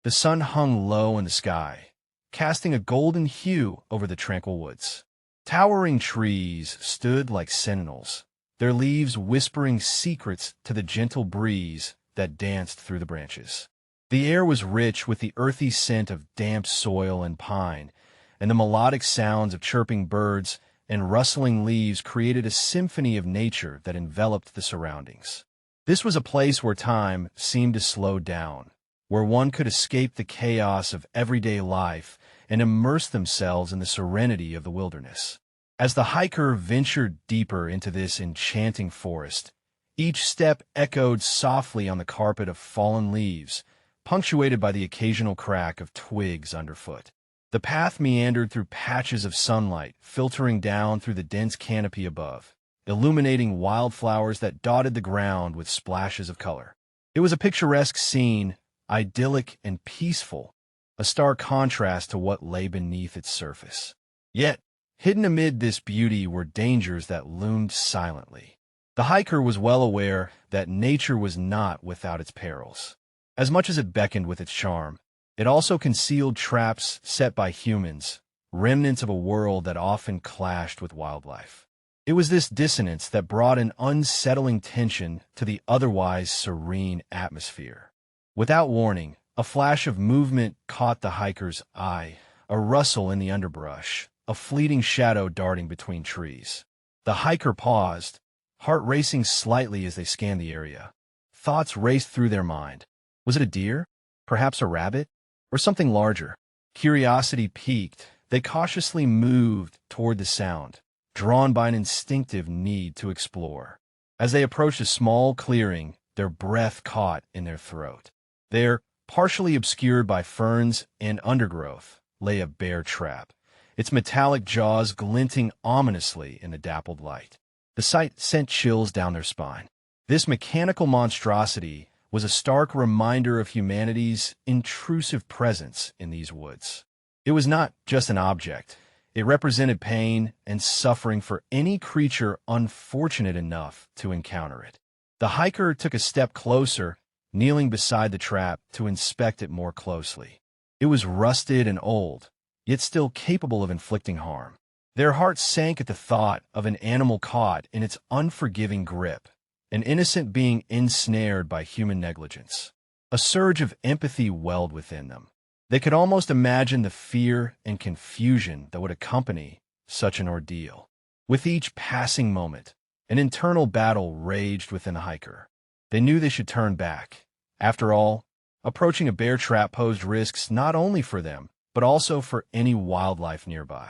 The sun hung low in the sky, casting a golden hue over the tranquil woods. Towering trees stood like sentinels, their leaves whispering secrets to the gentle breeze that danced through the branches. The air was rich with the earthy scent of damp soil and pine, and the melodic sounds of chirping birds and rustling leaves created a symphony of nature that enveloped the surroundings. This was a place where time seemed to slow down, where one could escape the chaos of everyday life and immerse themselves in the serenity of the wilderness. As the hiker ventured deeper into this enchanting forest, each step echoed softly on the carpet of fallen leaves, punctuated by the occasional crack of twigs underfoot. The path meandered through patches of sunlight, filtering down through the dense canopy above, illuminating wildflowers that dotted the ground with splashes of color. It was a picturesque scene, idyllic and peaceful, a stark contrast to what lay beneath its surface. Yet, hidden amid this beauty were dangers that loomed silently. The hiker was well aware that nature was not without its perils. As much as it beckoned with its charm, it also concealed traps set by humans, remnants of a world that often clashed with wildlife. It was this dissonance that brought an unsettling tension to the otherwise serene atmosphere. Without warning, a flash of movement caught the hiker's eye, a rustle in the underbrush, a fleeting shadow darting between trees. The hiker paused, heart racing slightly as they scanned the area. Thoughts raced through their mind. Was it a deer? Perhaps a rabbit? Or something larger? Curiosity piqued. They cautiously moved toward the sound, drawn by an instinctive need to explore. As they approached a small clearing, their breath caught in their throat. There, partially obscured by ferns and undergrowth, lay a bear trap, its metallic jaws glinting ominously in the dappled light. The sight sent chills down their spine. This mechanical monstrosity was a stark reminder of humanity's intrusive presence in these woods. It was not just an object. It represented pain and suffering for any creature unfortunate enough to encounter it. The hiker took a step closer, kneeling beside the trap to inspect it more closely. It was rusted and old, yet still capable of inflicting harm. Their hearts sank at the thought of an animal caught in its unforgiving grip, an innocent being ensnared by human negligence. A surge of empathy welled within them. They could almost imagine the fear and confusion that would accompany such an ordeal. With each passing moment, an internal battle raged within the hiker. They knew they should turn back. After all, approaching a bear trap posed risks not only for them, but also for any wildlife nearby.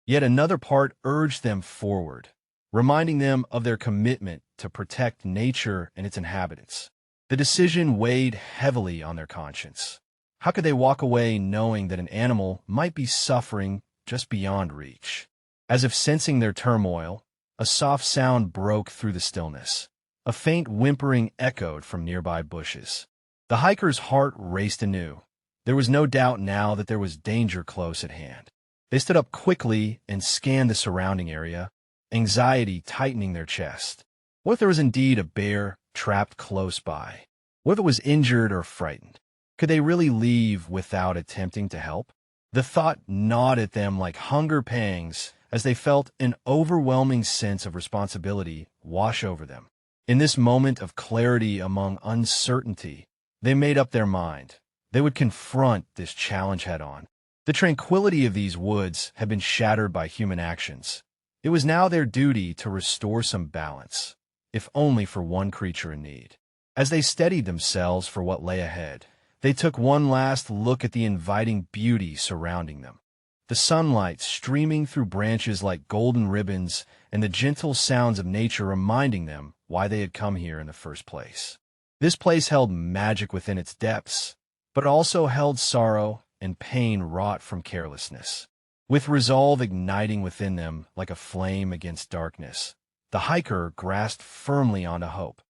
Yet another part urged them forward, reminding them of their commitment to protect nature and its inhabitants. The decision weighed heavily on their conscience. How could they walk away knowing that an animal might be suffering just beyond reach? As if sensing their turmoil, a soft sound broke through the stillness. A faint whimpering echoed from nearby bushes. The hiker's heart raced anew. There was no doubt now that there was danger close at hand. They stood up quickly and scanned the surrounding area, anxiety tightening their chest. What if there was indeed a bear trapped close by? What if it was injured or frightened? Could they really leave without attempting to help? The thought gnawed at them like hunger pangs as they felt an overwhelming sense of responsibility wash over them. In this moment of clarity among uncertainty, they made up their mind. They would confront this challenge head-on. The tranquility of these woods had been shattered by human actions. It was now their duty to restore some balance, if only for one creature in need. As they steadied themselves for what lay ahead, they took one last look at the inviting beauty surrounding them. The sunlight streaming through branches like golden ribbons and the gentle sounds of nature reminding them why they had come here in the first place. This place held magic within its depths, but also held sorrow and pain wrought from carelessness. With resolve igniting within them like a flame against darkness, the hiker grasped firmly onto hope.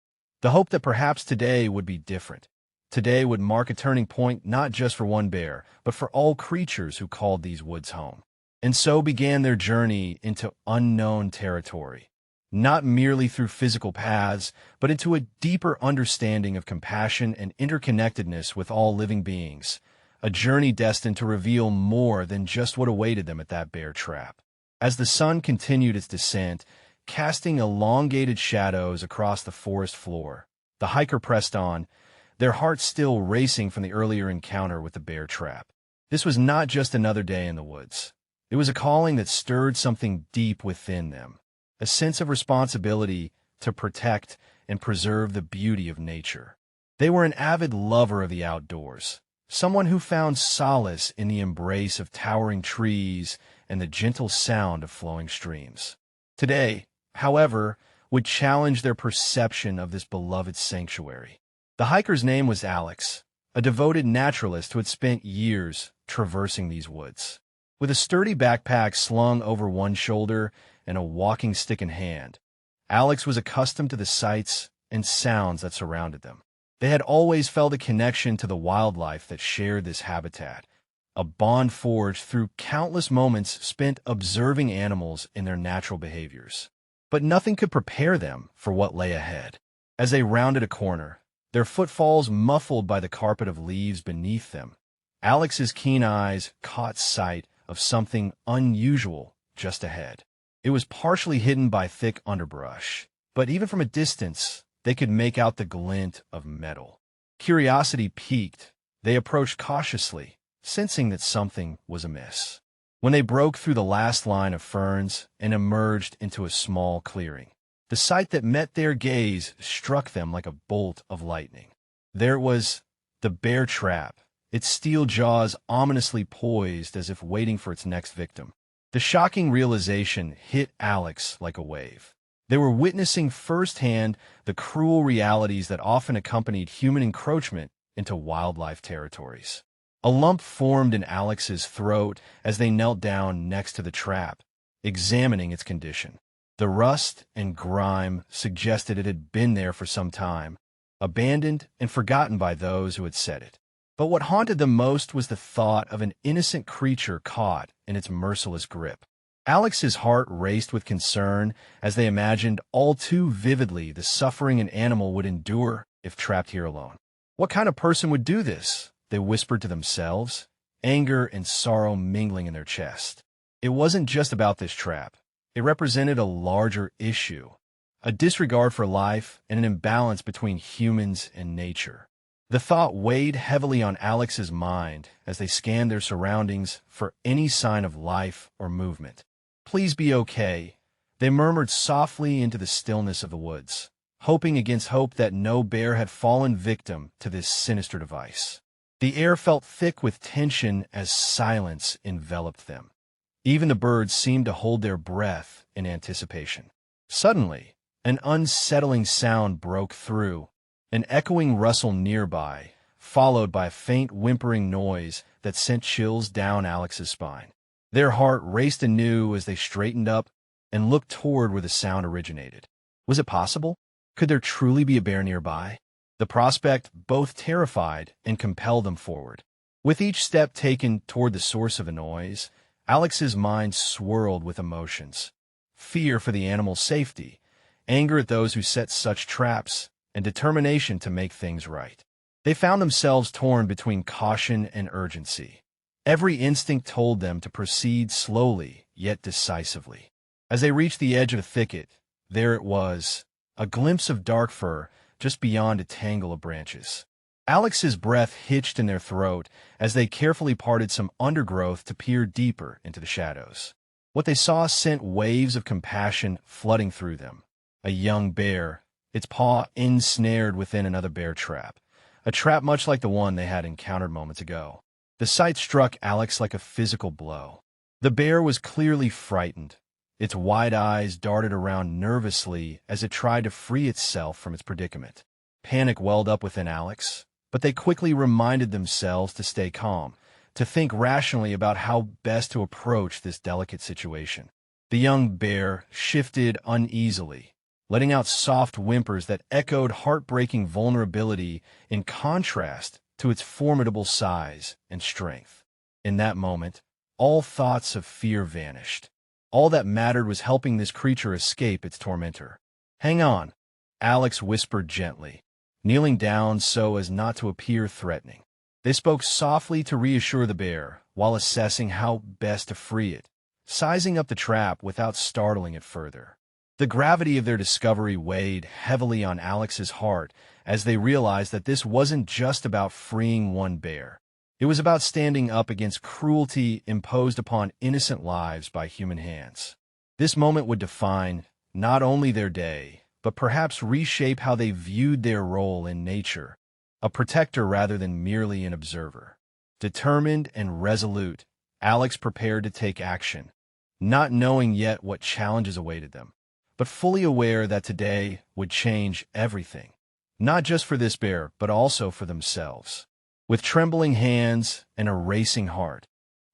The hope that perhaps today would be different. Today would mark a turning point not just for one bear, but for all creatures who called these woods home. And so began their journey into unknown territory, not merely through physical paths, but into a deeper understanding of compassion and interconnectedness with all living beings, a journey destined to reveal more than just what awaited them at that bear trap. As the sun continued its descent, casting elongated shadows across the forest floor, the hiker pressed on, their hearts still racing from the earlier encounter with the bear trap. This was not just another day in the woods. It was a calling that stirred something deep within them, a sense of responsibility to protect and preserve the beauty of nature. They were an avid lover of the outdoors, someone who found solace in the embrace of towering trees and the gentle sound of flowing streams. Today, however, would challenge their perception of this beloved sanctuary. The hiker's name was Alex, a devoted naturalist who had spent years traversing these woods. With a sturdy backpack slung over one shoulder and a walking stick in hand, Alex was accustomed to the sights and sounds that surrounded them. They had always felt a connection to the wildlife that shared this habitat, a bond forged through countless moments spent observing animals in their natural behaviors. But nothing could prepare them for what lay ahead. As they rounded a corner, their footfalls muffled by the carpet of leaves beneath them, Alex's keen eyes caught sight of something unusual just ahead. It was partially hidden by thick underbrush, but even from a distance, they could make out the glint of metal. Curiosity piqued. They approached cautiously, sensing that something was amiss. When they broke through the last line of ferns and emerged into a small clearing, the sight that met their gaze struck them like a bolt of lightning. There it was, the bear trap, its steel jaws ominously poised as if waiting for its next victim. The shocking realization hit Alex like a wave. They were witnessing firsthand the cruel realities that often accompanied human encroachment into wildlife territories. A lump formed in Alex's throat as they knelt down next to the trap, examining its condition. The rust and grime suggested it had been there for some time, abandoned and forgotten by those who had set it. But what haunted them most was the thought of an innocent creature caught in its merciless grip. Alex's heart raced with concern as they imagined all too vividly the suffering an animal would endure if trapped here alone. What kind of person would do this? They whispered to themselves, anger and sorrow mingling in their chest. It wasn't just about this trap. It represented a larger issue, a disregard for life and an imbalance between humans and nature. The thought weighed heavily on Alex's mind as they scanned their surroundings for any sign of life or movement. "Please be okay," they murmured softly into the stillness of the woods, hoping against hope that no bear had fallen victim to this sinister device. The air felt thick with tension as silence enveloped them. Even the birds seemed to hold their breath in anticipation. Suddenly, an unsettling sound broke through, an echoing rustle nearby, followed by a faint whimpering noise that sent chills down Alex's spine. Their heart raced anew as they straightened up and looked toward where the sound originated. Was it possible? Could there truly be a bear nearby? The prospect both terrified and compelled them forward. With each step taken toward the source of the noise, Alex's mind swirled with emotions. Fear for the animal's safety, anger at those who set such traps, and determination to make things right. They found themselves torn between caution and urgency. Every instinct told them to proceed slowly, yet decisively. As they reached the edge of a thicket, there it was, a glimpse of dark fur just beyond a tangle of branches. Alex's breath hitched in their throat as they carefully parted some undergrowth to peer deeper into the shadows. What they saw sent waves of compassion flooding through them. A young bear, its paw ensnared within another bear trap, a trap much like the one they had encountered moments ago. The sight struck Alex like a physical blow. The bear was clearly frightened. Its wide eyes darted around nervously as it tried to free itself from its predicament. Panic welled up within Alex, but they quickly reminded themselves to stay calm, to think rationally about how best to approach this delicate situation. The young bear shifted uneasily, letting out soft whimpers that echoed heartbreaking vulnerability in contrast to its formidable size and strength. In that moment, all thoughts of fear vanished. All that mattered was helping this creature escape its tormentor. "Hang on," Alex whispered gently, kneeling down so as not to appear threatening. They spoke softly to reassure the bear, while assessing how best to free it, sizing up the trap without startling it further. The gravity of their discovery weighed heavily on Alex's heart as they realized that this wasn't just about freeing one bear. It was about standing up against cruelty imposed upon innocent lives by human hands. This moment would define not only their day, but perhaps reshape how they viewed their role in nature, a protector rather than merely an observer. Determined and resolute, Alex prepared to take action, not knowing yet what challenges awaited them, but fully aware that today would change everything, not just for this bear, but also for themselves. With trembling hands and a racing heart,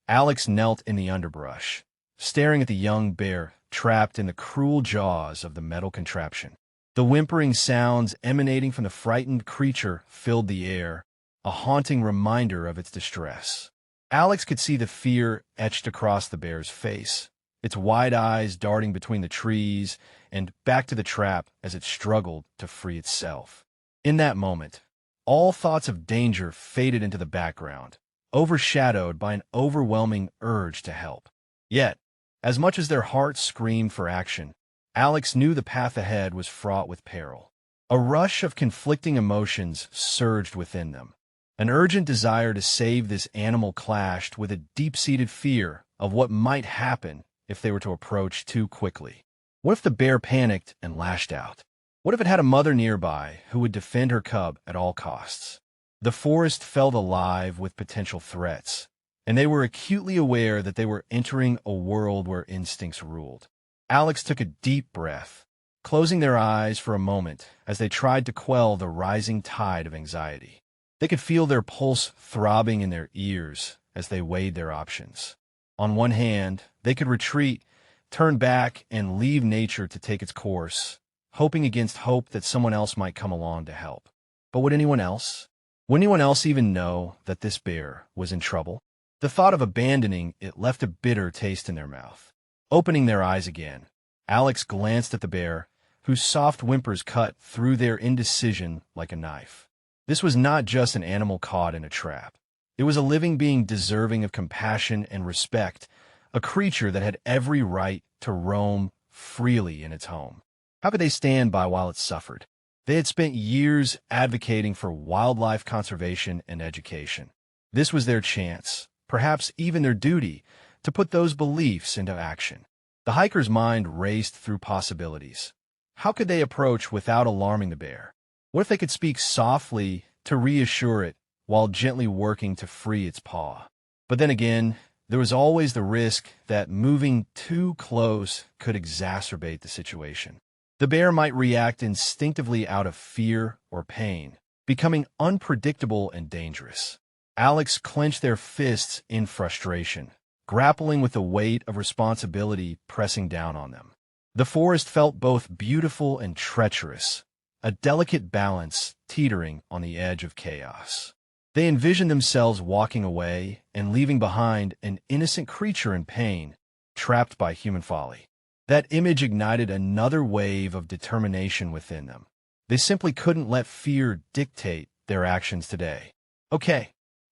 Alex knelt in the underbrush, staring at the young bear trapped in the cruel jaws of the metal contraption. The whimpering sounds emanating from the frightened creature filled the air, a haunting reminder of its distress. Alex could see the fear etched across the bear's face, its wide eyes darting between the trees and back to the trap as it struggled to free itself. In that moment, all thoughts of danger faded into the background, overshadowed by an overwhelming urge to help. Yet, as much as their hearts screamed for action, Alex knew the path ahead was fraught with peril. A rush of conflicting emotions surged within them. An urgent desire to save this animal clashed with a deep-seated fear of what might happen if they were to approach too quickly. What if the bear panicked and lashed out? What if it had a mother nearby who would defend her cub at all costs? The forest felt alive with potential threats, and they were acutely aware that they were entering a world where instincts ruled. Alex took a deep breath, closing their eyes for a moment as they tried to quell the rising tide of anxiety. They could feel their pulse throbbing in their ears as they weighed their options. On one hand, they could retreat, turn back, and leave nature to take its course, hoping against hope that someone else might come along to help. But would anyone else? Would anyone else even know that this bear was in trouble? The thought of abandoning it left a bitter taste in their mouth. Opening their eyes again, Alex glanced at the bear, whose soft whimpers cut through their indecision like a knife. This was not just an animal caught in a trap. It was a living being deserving of compassion and respect, a creature that had every right to roam freely in its home. How could they stand by while it suffered? They had spent years advocating for wildlife conservation and education. This was their chance, perhaps even their duty, to put those beliefs into action. The hiker's mind raced through possibilities. How could they approach without alarming the bear? What if they could speak softly to reassure it while gently working to free its paw? But then again, there was always the risk that moving too close could exacerbate the situation. The bear might react instinctively out of fear or pain, becoming unpredictable and dangerous. Alex clenched their fists in frustration, grappling with the weight of responsibility pressing down on them. The forest felt both beautiful and treacherous, a delicate balance teetering on the edge of chaos. They envisioned themselves walking away and leaving behind an innocent creature in pain, trapped by human folly. That image ignited another wave of determination within them. They simply couldn't let fear dictate their actions today. Okay,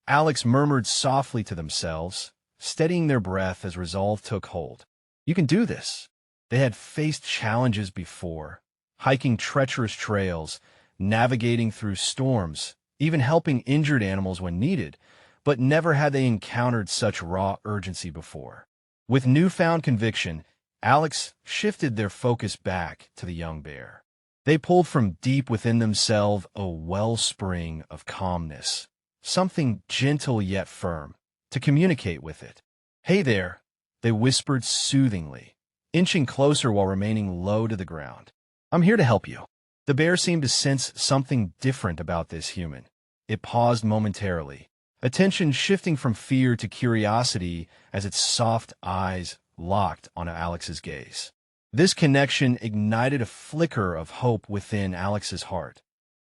Alex murmured softly to themselves, steadying their breath as resolve took hold. You can do this. They had faced challenges before, hiking treacherous trails, navigating through storms, even helping injured animals when needed, but never had they encountered such raw urgency before. With newfound conviction, Alex shifted their focus back to the young bear. They pulled from deep within themselves a wellspring of calmness, something gentle yet firm, to communicate with it. "Hey there," they whispered soothingly, inching closer while remaining low to the ground. "I'm here to help you." The bear seemed to sense something different about this human. It paused momentarily, attention shifting from fear to curiosity as its soft eyes locked on Alex's gaze. This connection ignited a flicker of hope within Alex's heart.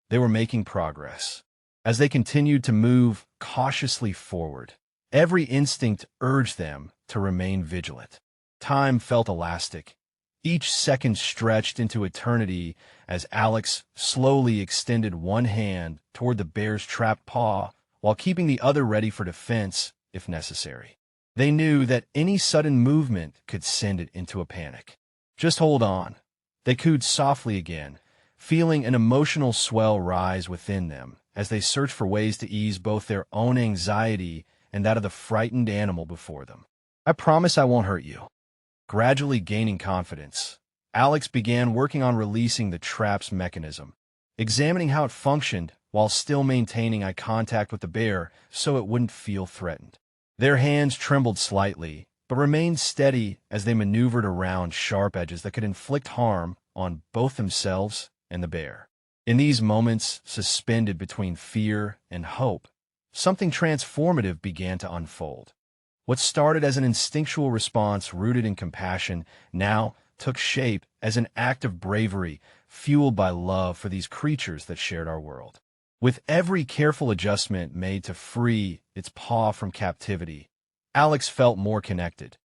They were making progress. As they continued to move cautiously forward, every instinct urged them to remain vigilant. Time felt elastic. Each second stretched into eternity as Alex slowly extended one hand toward the bear's trapped paw while keeping the other ready for defense if necessary. They knew that any sudden movement could send it into a panic. Just hold on. They cooed softly again, feeling an emotional swell rise within them as they searched for ways to ease both their own anxiety and that of the frightened animal before them. I promise I won't hurt you. Gradually gaining confidence, Alex began working on releasing the trap's mechanism, examining how it functioned while still maintaining eye contact with the bear so it wouldn't feel threatened. Their hands trembled slightly, but remained steady as they maneuvered around sharp edges that could inflict harm on both themselves and the bear. In these moments, suspended between fear and hope, something transformative began to unfold. What started as an instinctual response rooted in compassion now took shape as an act of bravery fueled by love for these creatures that shared our world. With every careful adjustment made to free its paw from captivity, Alex felt more connected,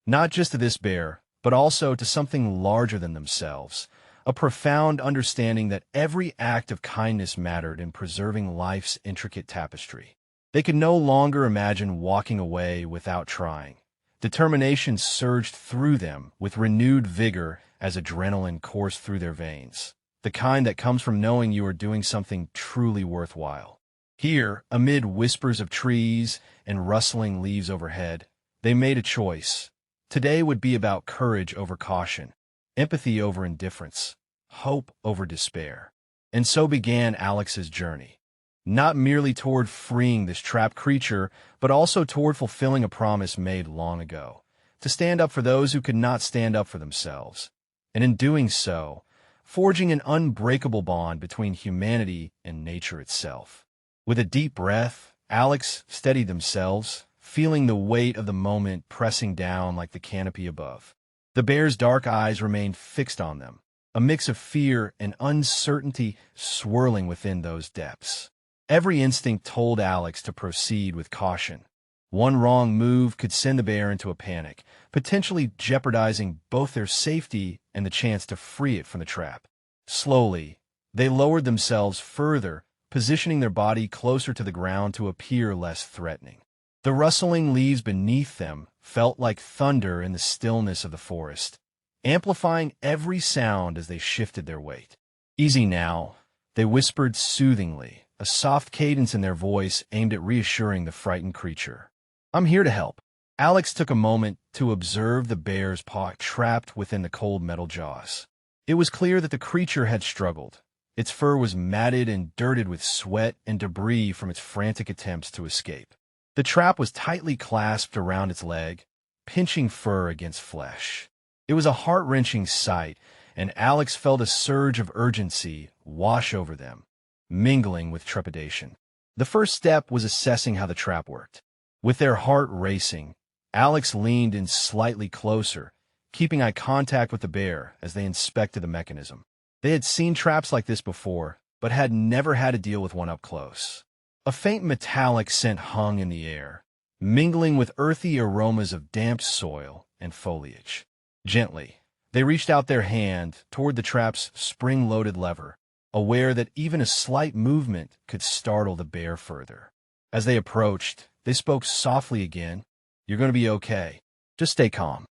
not just to this bear, but also to something larger than themselves, a profound understanding that every act of kindness mattered in preserving life's intricate tapestry. They could no longer imagine walking away without trying. Determination surged through them with renewed vigor as adrenaline coursed through their veins, the kind that comes from knowing you are doing something truly worthwhile. Here, amid whispers of trees and rustling leaves overhead, they made a choice. Today would be about courage over caution, empathy over indifference, hope over despair. And so began Alex's journey. Not merely toward freeing this trapped creature, but also toward fulfilling a promise made long ago, to stand up for those who could not stand up for themselves. And in doing so, forging an unbreakable bond between humanity and nature itself. With a deep breath, Alex steadied themselves, feeling the weight of the moment pressing down like the canopy above. The bear's dark eyes remained fixed on them, a mix of fear and uncertainty swirling within those depths. Every instinct told Alex to proceed with caution. One wrong move could send the bear into a panic, potentially jeopardizing both their safety and the chance to free it from the trap. Slowly, they lowered themselves further, positioning their body closer to the ground to appear less threatening. The rustling leaves beneath them felt like thunder in the stillness of the forest, amplifying every sound as they shifted their weight. "Easy now," they whispered soothingly, a soft cadence in their voice aimed at reassuring the frightened creature. "I'm here to help." Alex took a moment to observe the bear's paw trapped within the cold metal jaws. It was clear that the creature had struggled. Its fur was matted and dirted with sweat and debris from its frantic attempts to escape. The trap was tightly clasped around its leg, pinching fur against flesh. It was a heart-wrenching sight, and Alex felt a surge of urgency wash over them, mingling with trepidation. The first step was assessing how the trap worked. With their heart racing, Alex leaned in slightly closer, keeping eye contact with the bear as they inspected the mechanism. They had seen traps like this before, but had never had to deal with one up close. A faint metallic scent hung in the air, mingling with earthy aromas of damp soil and foliage. Gently, they reached out their hand toward the trap's spring-loaded lever, aware that even a slight movement could startle the bear further. As they approached, they spoke softly again. "You're going to be okay. Just stay calm."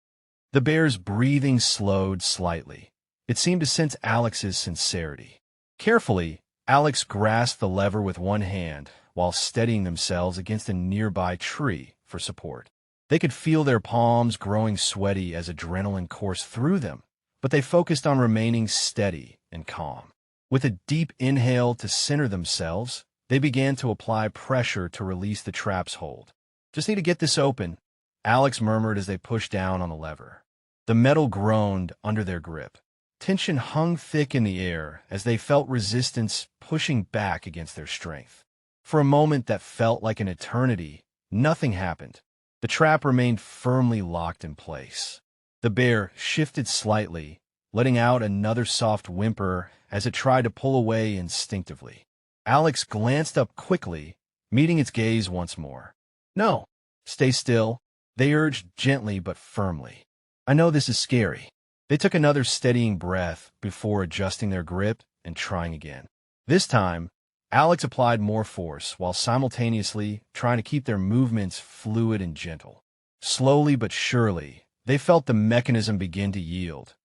The bear's breathing slowed slightly. It seemed to sense Alex's sincerity. Carefully, Alex grasped the lever with one hand while steadying themselves against a nearby tree for support. They could feel their palms growing sweaty as adrenaline coursed through them, but they focused on remaining steady and calm. With a deep inhale to center themselves, they began to apply pressure to release the trap's hold. "Just need to get this open," Alex murmured as they pushed down on the lever. The metal groaned under their grip. Tension hung thick in the air as they felt resistance pushing back against their strength. For a moment that felt like an eternity, nothing happened. The trap remained firmly locked in place. The bear shifted slightly, letting out another soft whimper as it tried to pull away instinctively. Alex glanced up quickly, meeting its gaze once more. "No, stay still," they urged gently but firmly. "I know this is scary." They took another steadying breath before adjusting their grip and trying again. This time, Alex applied more force while simultaneously trying to keep their movements fluid and gentle. Slowly but surely, they felt the mechanism begin to yield.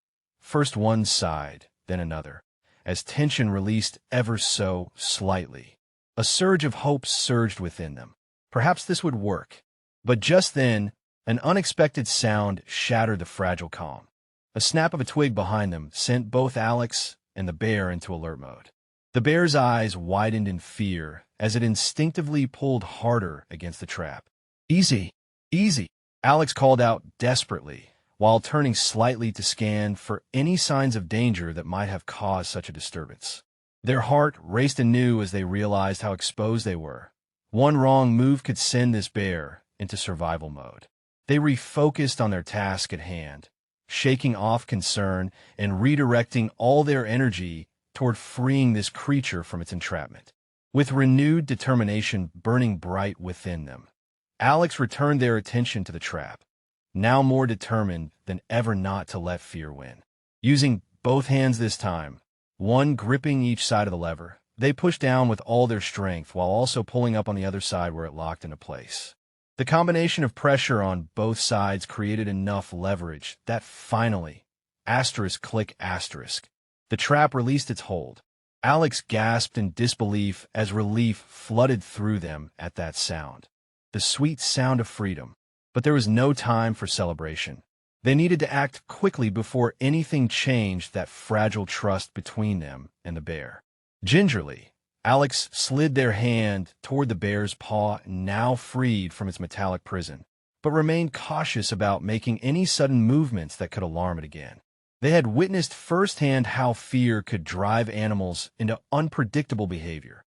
First one side, then another, as tension released ever so slightly. A surge of hope surged within them. Perhaps this would work. But just then, an unexpected sound shattered the fragile calm. A snap of a twig behind them sent both Alex and the bear into alert mode. The bear's eyes widened in fear as it instinctively pulled harder against the trap. "Easy, easy," Alex called out desperately, while turning slightly to scan for any signs of danger that might have caused such a disturbance. Their heart raced anew as they realized how exposed they were. One wrong move could send this bear into survival mode. They refocused on their task at hand, shaking off concern and redirecting all their energy toward freeing this creature from its entrapment. With renewed determination burning bright within them, Alex returned their attention to the trap, now more determined than ever not to let fear win. Using both hands this time, one gripping each side of the lever, they pushed down with all their strength while also pulling up on the other side where it locked into place. The combination of pressure on both sides created enough leverage that finally, the trap released its hold. Alex gasped in disbelief as relief flooded through them at that sound. The sweet sound of freedom. But there was no time for celebration. They needed to act quickly before anything changed that fragile trust between them and the bear. Gingerly, Alex slid their hand toward the bear's paw, now freed from its metallic prison, but remained cautious about making any sudden movements that could alarm it again. They had witnessed firsthand how fear could drive animals into unpredictable behavior.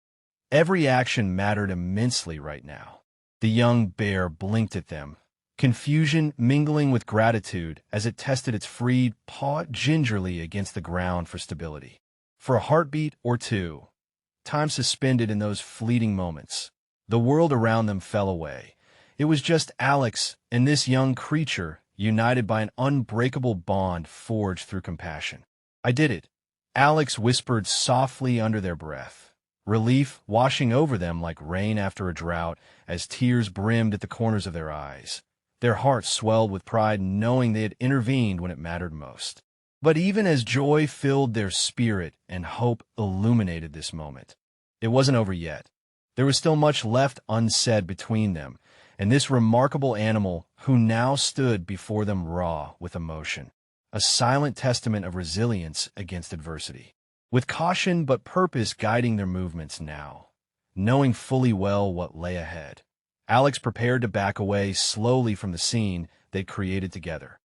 Every action mattered immensely right now. The young bear blinked at them, confusion mingling with gratitude as it tested its freed paw gingerly against the ground for stability. For a heartbeat or two, time suspended in those fleeting moments, the world around them fell away. It was just Alex and this young creature, united by an unbreakable bond forged through compassion. "I did it," Alex whispered softly under their breath, relief washing over them like rain after a drought as tears brimmed at the corners of their eyes. Their hearts swelled with pride knowing they had intervened when it mattered most. But even as joy filled their spirit and hope illuminated this moment, it wasn't over yet. There was still much left unsaid between them and this remarkable animal who now stood before them raw with emotion, a silent testament of resilience against adversity. With caution but purpose guiding their movements now, knowing fully well what lay ahead, Alex prepared to back away slowly from the scene they'd created together.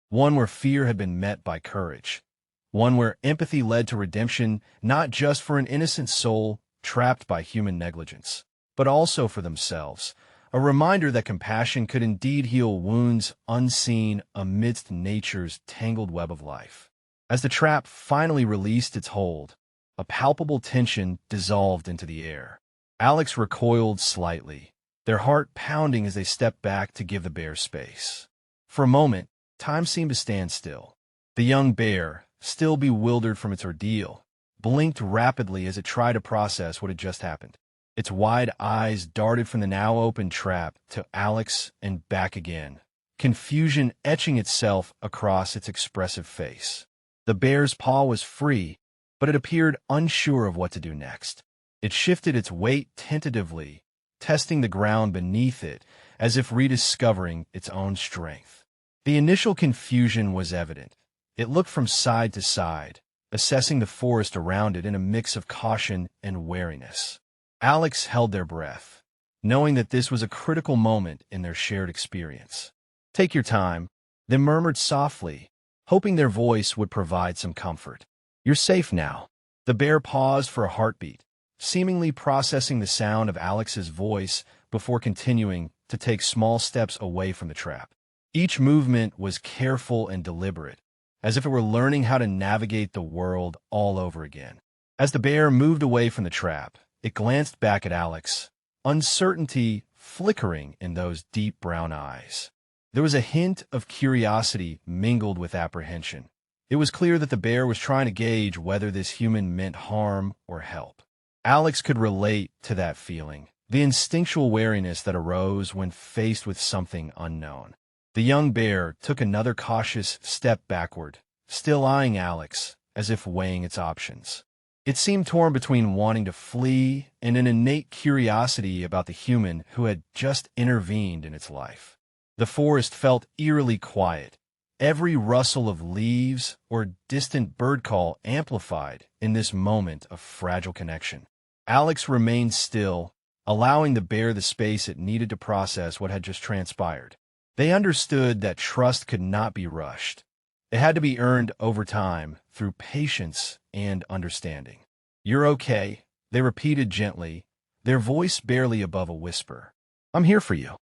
One where fear had been met by courage. One where empathy led to redemption, not just for an innocent soul trapped by human negligence, but also for themselves. A reminder that compassion could indeed heal wounds unseen amidst nature's tangled web of life. As the trap finally released its hold, a palpable tension dissolved into the air. Alex recoiled slightly, their heart pounding as they stepped back to give the bear space. For a moment, time seemed to stand still. The young bear, still bewildered from its ordeal, blinked rapidly as it tried to process what had just happened. Its wide eyes darted from the now open trap to Alex and back again, confusion etching itself across its expressive face. The bear's paw was free, but it appeared unsure of what to do next. It shifted its weight tentatively, testing the ground beneath it as if rediscovering its own strength. The initial confusion was evident. It looked from side to side, assessing the forest around it in a mix of caution and wariness. Alex held their breath, knowing that this was a critical moment in their shared experience. "Take your time," they murmured softly, hoping their voice would provide some comfort. "You're safe now." The bear paused for a heartbeat, seemingly processing the sound of Alex's voice before continuing to take small steps away from the trap. Each movement was careful and deliberate, as if it were learning how to navigate the world all over again. As the bear moved away from the trap, it glanced back at Alex, uncertainty flickering in those deep brown eyes. There was a hint of curiosity mingled with apprehension. It was clear that the bear was trying to gauge whether this human meant harm or help. Alex could relate to that feeling, the instinctual wariness that arose when faced with something unknown. The young bear took another cautious step backward, still eyeing Alex, as if weighing its options. It seemed torn between wanting to flee and an innate curiosity about the human who had just intervened in its life. The forest felt eerily quiet, every rustle of leaves or distant bird call amplified in this moment of fragile connection. Alex remained still, allowing the bear the space it needed to process what had just transpired. They understood that trust could not be rushed. It had to be earned over time through patience and understanding. "You're okay," they repeated gently, their voice barely above a whisper. "I'm here for you."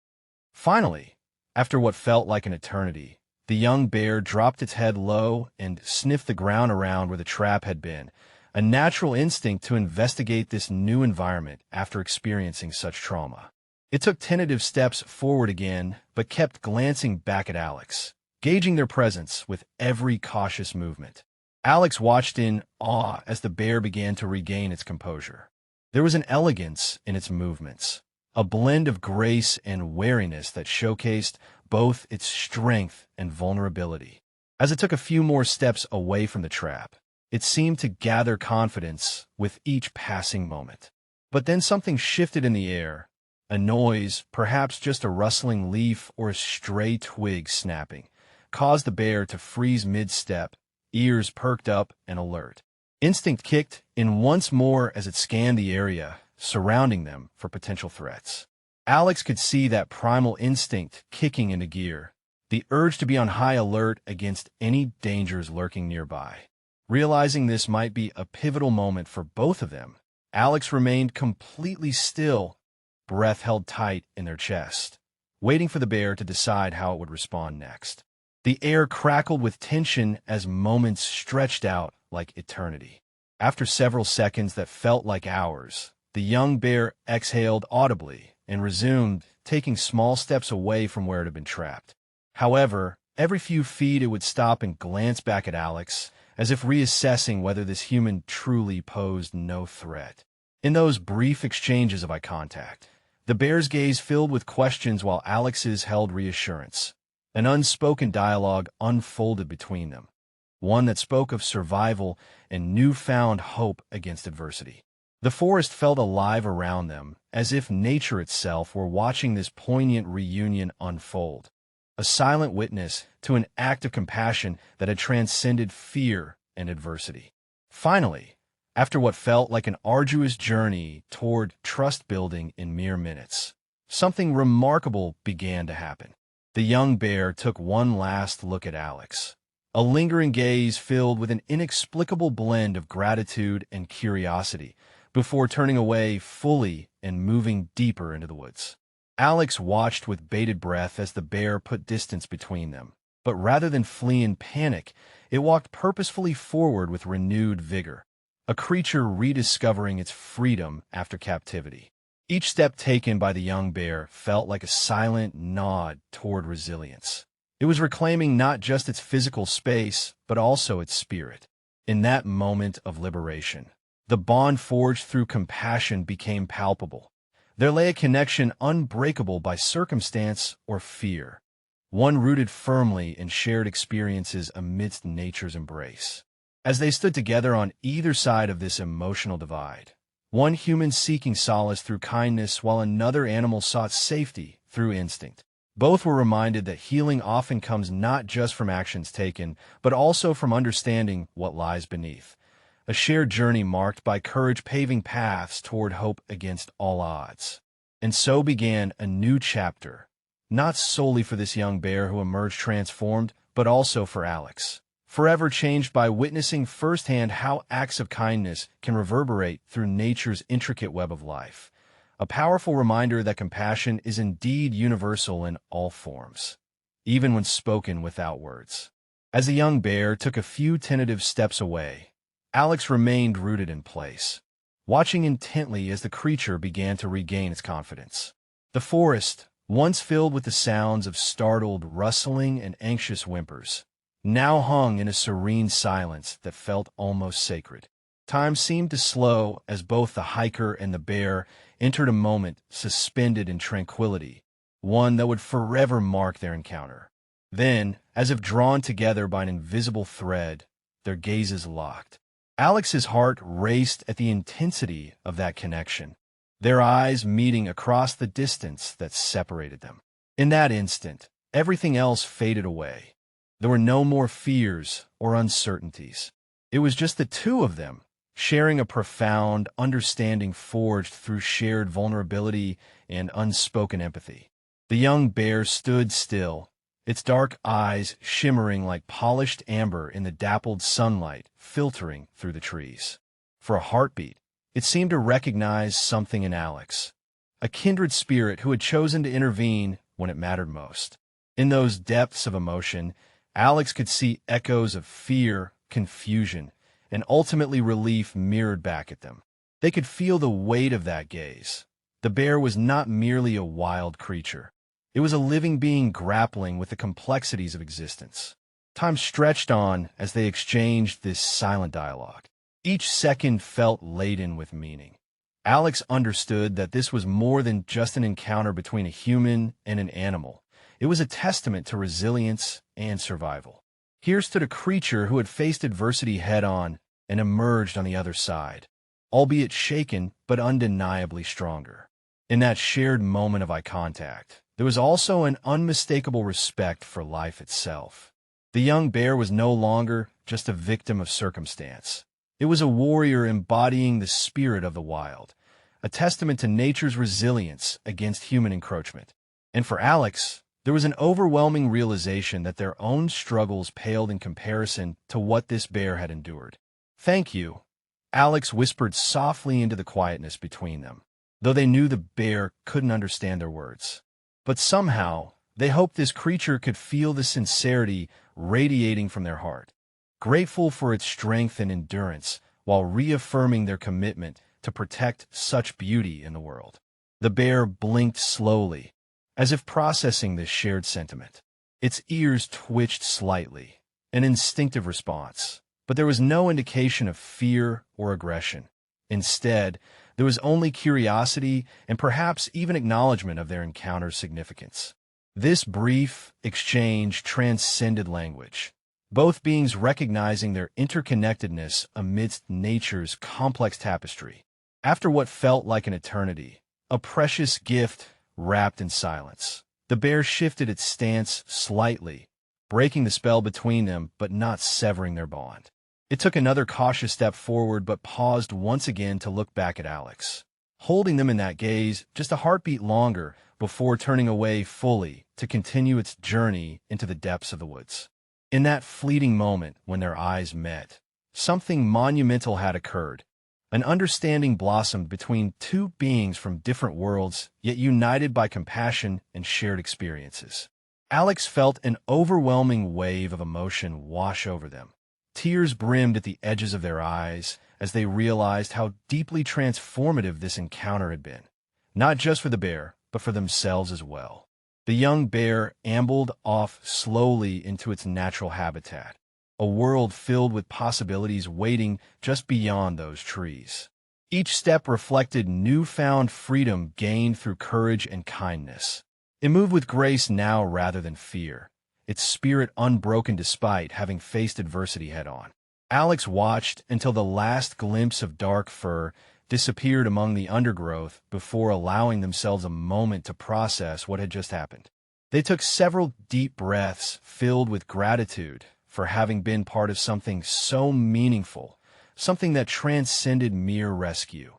Finally, after what felt like an eternity, the young bear dropped its head low and sniffed the ground around where the trap had been, a natural instinct to investigate this new environment after experiencing such trauma. It took tentative steps forward again, but kept glancing back at Alex, gauging their presence with every cautious movement. Alex watched in awe as the bear began to regain its composure. There was an elegance in its movements, a blend of grace and wariness that showcased both its strength and vulnerability. As it took a few more steps away from the trap, it seemed to gather confidence with each passing moment. But then something shifted in the air, a noise, perhaps just a rustling leaf or a stray twig snapping, caused the bear to freeze mid-step, ears perked up and alert. Instinct kicked in once more as it scanned the area surrounding them for potential threats. Alex could see that primal instinct kicking into gear, the urge to be on high alert against any dangers lurking nearby. Realizing this might be a pivotal moment for both of them, Alex remained completely still, breath held tight in their chest, waiting for the bear to decide how it would respond next. The air crackled with tension as moments stretched out like eternity. After several seconds that felt like hours, the young bear exhaled audibly and resumed, taking small steps away from where it had been trapped. However, every few feet it would stop and glance back at Alex, as if reassessing whether this human truly posed no threat. In those brief exchanges of eye contact, the bear's gaze filled with questions while Alex's held reassurance. An unspoken dialogue unfolded between them, one that spoke of survival and newfound hope against adversity. The forest felt alive around them, as if nature itself were watching this poignant reunion unfold, a silent witness to an act of compassion that had transcended fear and adversity. Finally, after what felt like an arduous journey toward trust building in mere minutes, something remarkable began to happen. The young bear took one last look at Alex, a lingering gaze filled with an inexplicable blend of gratitude and curiosity, before turning away fully and moving deeper into the woods. Alex watched with bated breath as the bear put distance between them, but rather than flee in panic, it walked purposefully forward with renewed vigor, a creature rediscovering its freedom after captivity. Each step taken by the young bear felt like a silent nod toward resilience. It was reclaiming not just its physical space, but also its spirit. In that moment of liberation, the bond forged through compassion became palpable. There lay a connection unbreakable by circumstance or fear, one rooted firmly in shared experiences amidst nature's embrace. As they stood together on either side of this emotional divide, one human seeking solace through kindness while another animal sought safety through instinct. Both were reminded that healing often comes not just from actions taken, but also from understanding what lies beneath. A shared journey marked by courage paving paths toward hope against all odds. And so began a new chapter, not solely for this young bear who emerged transformed, but also for Alex, forever changed by witnessing firsthand how acts of kindness can reverberate through nature's intricate web of life. A powerful reminder that compassion is indeed universal in all forms, even when spoken without words. As the young bear took a few tentative steps away, Alex remained rooted in place, watching intently as the creature began to regain its confidence. The forest, once filled with the sounds of startled rustling and anxious whimpers, now hung in a serene silence that felt almost sacred. Time seemed to slow as both the hiker and the bear entered a moment suspended in tranquility, one that would forever mark their encounter. Then, as if drawn together by an invisible thread, their gazes locked. Alex's heart raced at the intensity of that connection, their eyes meeting across the distance that separated them. In that instant, everything else faded away. There were no more fears or uncertainties. It was just the two of them, sharing a profound understanding forged through shared vulnerability and unspoken empathy. The young bear stood still, its dark eyes shimmering like polished amber in the dappled sunlight filtering through the trees. For a heartbeat, it seemed to recognize something in Alex, a kindred spirit who had chosen to intervene when it mattered most. In those depths of emotion, Alex could see echoes of fear, confusion, and ultimately relief mirrored back at them. They could feel the weight of that gaze. The bear was not merely a wild creature. It was a living being grappling with the complexities of existence. Time stretched on as they exchanged this silent dialogue. Each second felt laden with meaning. Alex understood that this was more than just an encounter between a human and an animal. It was a testament to resilience and survival. Here stood a creature who had faced adversity head-on and emerged on the other side, albeit shaken but undeniably stronger. In that shared moment of eye contact, there was also an unmistakable respect for life itself. The young bear was no longer just a victim of circumstance. It was a warrior embodying the spirit of the wild, a testament to nature's resilience against human encroachment. And for Alex, there was an overwhelming realization that their own struggles paled in comparison to what this bear had endured. "Thank you," Alex whispered softly into the quietness between them, though they knew the bear couldn't understand their words. But somehow, they hoped this creature could feel the sincerity radiating from their heart, grateful for its strength and endurance, while reaffirming their commitment to protect such beauty in the world. The bear blinked slowly, as if processing this shared sentiment. Its ears twitched slightly, an instinctive response, but there was no indication of fear or aggression. Instead, there was only curiosity and perhaps even acknowledgement of their encounter's significance. This brief exchange transcended language, both beings recognizing their interconnectedness amidst nature's complex tapestry. After what felt like an eternity, a precious gift wrapped in silence, the bear shifted its stance slightly, breaking the spell between them but not severing their bond. It took another cautious step forward but paused once again to look back at Alex, holding them in that gaze just a heartbeat longer before turning away fully to continue its journey into the depths of the woods. In that fleeting moment when their eyes met, something monumental had occurred. An understanding blossomed between two beings from different worlds, yet united by compassion and shared experiences. Alex felt an overwhelming wave of emotion wash over them. Tears brimmed at the edges of their eyes as they realized how deeply transformative this encounter had been, not just for the bear, but for themselves as well. The young bear ambled off slowly into its natural habitat, a world filled with possibilities waiting just beyond those trees. Each step reflected newfound freedom gained through courage and kindness. It moved with grace now rather than fear, its spirit unbroken despite having faced adversity head-on. Alex watched until the last glimpse of dark fur disappeared among the undergrowth before allowing themselves a moment to process what had just happened. They took several deep breaths filled with gratitude for having been part of something so meaningful, something that transcended mere rescue.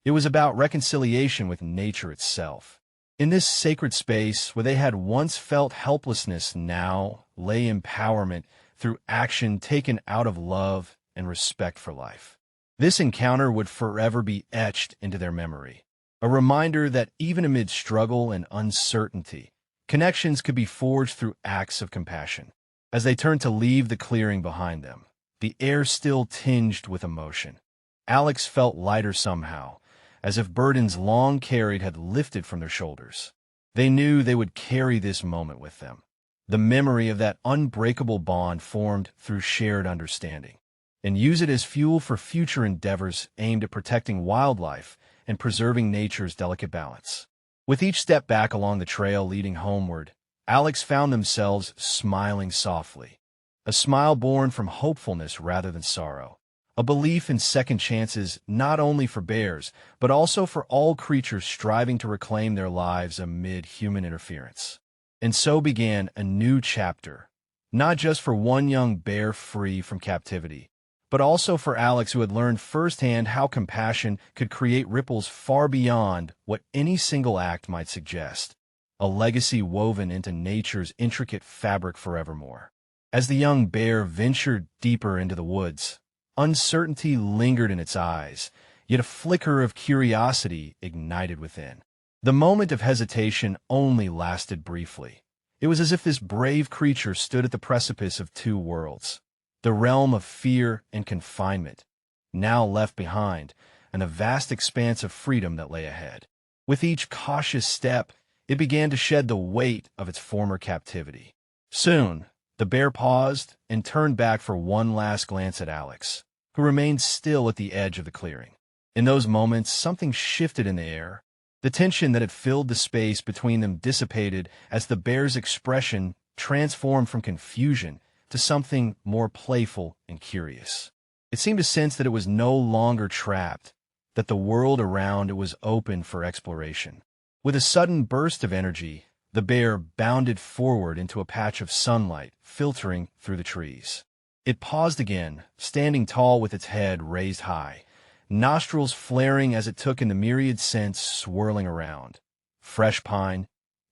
It was about reconciliation with nature itself. In this sacred space where they had once felt helplessness, now lay empowerment through action taken out of love and respect for life. This encounter would forever be etched into their memory, a reminder that even amid struggle and uncertainty, connections could be forged through acts of compassion. As they turned to leave the clearing behind them, the air still tinged with emotion. Alex felt lighter somehow, as if burdens long carried had lifted from their shoulders. They knew they would carry this moment with them, the memory of that unbreakable bond formed through shared understanding. and use it as fuel for future endeavors aimed at protecting wildlife and preserving nature's delicate balance. With each step back along the trail leading homeward, Alex found themselves smiling softly, a smile born from hopefulness rather than sorrow, a belief in second chances not only for bears, but also for all creatures striving to reclaim their lives amid human interference. And so began a new chapter, not just for one young bear free from captivity, but also for Alex, who had learned firsthand how compassion could create ripples far beyond what any single act might suggest, a legacy woven into nature's intricate fabric forevermore. As the young bear ventured deeper into the woods, uncertainty lingered in its eyes, yet a flicker of curiosity ignited within. The moment of hesitation only lasted briefly. It was as if this brave creature stood at the precipice of two worlds, the realm of fear and confinement, now left behind, and the vast expanse of freedom that lay ahead. With each cautious step, it began to shed the weight of its former captivity. Soon, the bear paused and turned back for one last glance at Alex, who remained still at the edge of the clearing. In those moments, something shifted in the air. The tension that had filled the space between them dissipated as the bear's expression transformed from confusion to something more playful and curious. It seemed to sense that it was no longer trapped, that the world around it was open for exploration. With a sudden burst of energy, the bear bounded forward into a patch of sunlight filtering through the trees. It paused again, standing tall with its head raised high, nostrils flaring as it took in the myriad scents swirling around. Fresh pine,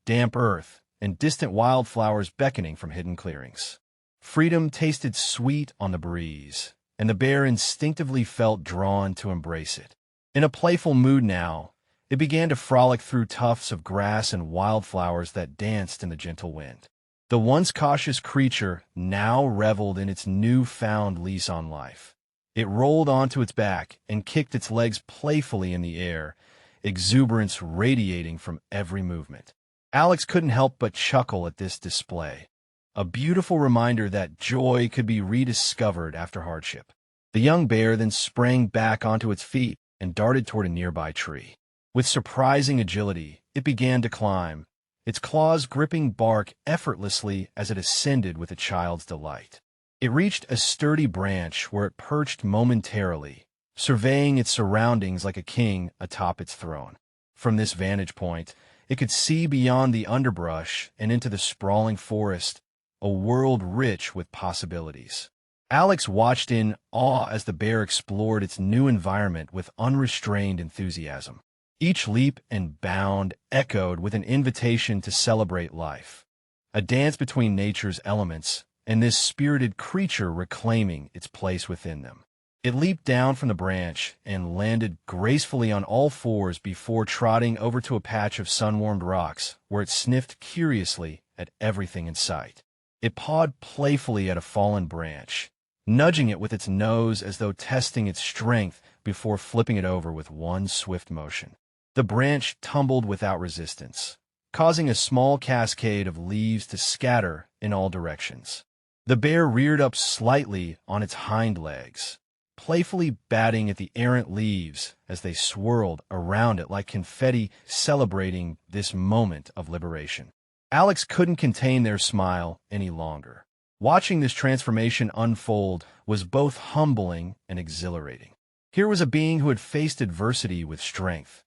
damp earth, and distant wildflowers beckoning from hidden clearings. Freedom tasted sweet on the breeze, and the bear instinctively felt drawn to embrace it. In a playful mood now, it began to frolic through tufts of grass and wildflowers that danced in the gentle wind. The once cautious creature now reveled in its new-found lease on life. It rolled onto its back and kicked its legs playfully in the air, exuberance radiating from every movement. Alex couldn't help but chuckle at this display, a beautiful reminder that joy could be rediscovered after hardship. The young bear then sprang back onto its feet and darted toward a nearby tree. With surprising agility, it began to climb, its claws gripping bark effortlessly as it ascended with a child's delight. It reached a sturdy branch where it perched momentarily, surveying its surroundings like a king atop its throne. From this vantage point, it could see beyond the underbrush and into the sprawling forest, a world rich with possibilities. Alex watched in awe as the bear explored its new environment with unrestrained enthusiasm. Each leap and bound echoed with an invitation to celebrate life, a dance between nature's elements and this spirited creature reclaiming its place within them. It leaped down from the branch and landed gracefully on all fours before trotting over to a patch of sun-warmed rocks where it sniffed curiously at everything in sight. It pawed playfully at a fallen branch, nudging it with its nose as though testing its strength before flipping it over with one swift motion. The branch tumbled without resistance, causing a small cascade of leaves to scatter in all directions. The bear reared up slightly on its hind legs, playfully batting at the errant leaves as they swirled around it like confetti celebrating this moment of liberation. Alex couldn't contain their smile any longer. Watching this transformation unfold was both humbling and exhilarating. Here was a being who had faced adversity with strength,